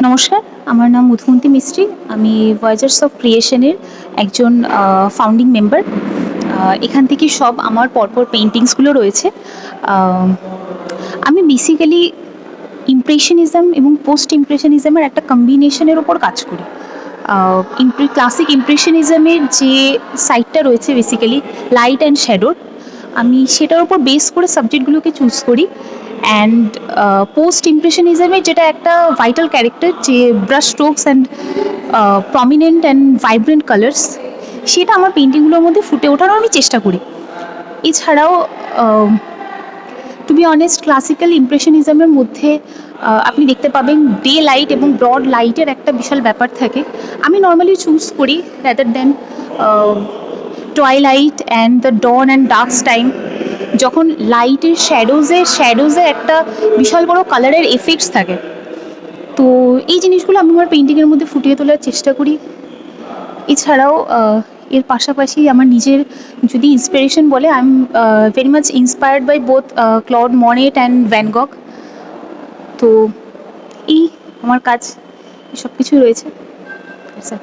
নমস্কার, আমার নাম মধুমন্তী মিস্ত্রি। আমি ভয়েজার্স অফ ক্রিয়েশনের একজন ফাউন্ডিং মেম্বার। এখান থেকে সব আমার পরপর পেইন্টিংসগুলো রয়েছে। আহ, আমি বেসিক্যালি ইমপ্রেশনিজম এবং পোস্ট ইমপ্রেশনিজমের একটা কম্বিনেশনের ওপর কাজ করি। ক্লাসিক ইমপ্রেশনিজমের যে সাইডটা রয়েছে বেসিক্যালি লাইট অ্যান্ড শ্যাডোর, আমি সেটার উপর বেস করে সাবজেক্টগুলোকে চুজ করি। অ্যান্ড পোস্ট ইমপ্রেশনিজমের যেটা একটা ভাইটাল ক্যারেক্টার, যে brush strokes and prominent and vibrant colours, সেটা আমার পেন্টিংগুলোর মধ্যে ফুটে ওঠারও আমি চেষ্টা করি। এছাড়াও টু বি অনেস্ট, ক্লাসিক্যাল ইমপ্রেশনিজমের মধ্যে আপনি দেখতে পাবেন ডে লাইট এবং ব্রড লাইটের একটা বিশাল ব্যাপার থাকে। আমি নর্মালি চুজ করি rather than twilight and the dawn and dusk time, যখন লাইটের শ্যাডোজে একটা বিশাল বড় কালারের এফেক্টস থাকে। তো এই জিনিসগুলো আমি আমার পেন্টিংয়ের মধ্যে ফুটিয়ে তোলার চেষ্টা করি। এছাড়াও এর পাশাপাশি আমার নিজের যদি ইন্সপিরেশন বলে, I am very much inspired by both Claude Monet and Van Gogh. তো এই আমার কাজ, সব কিছুই রয়েছে স্যার।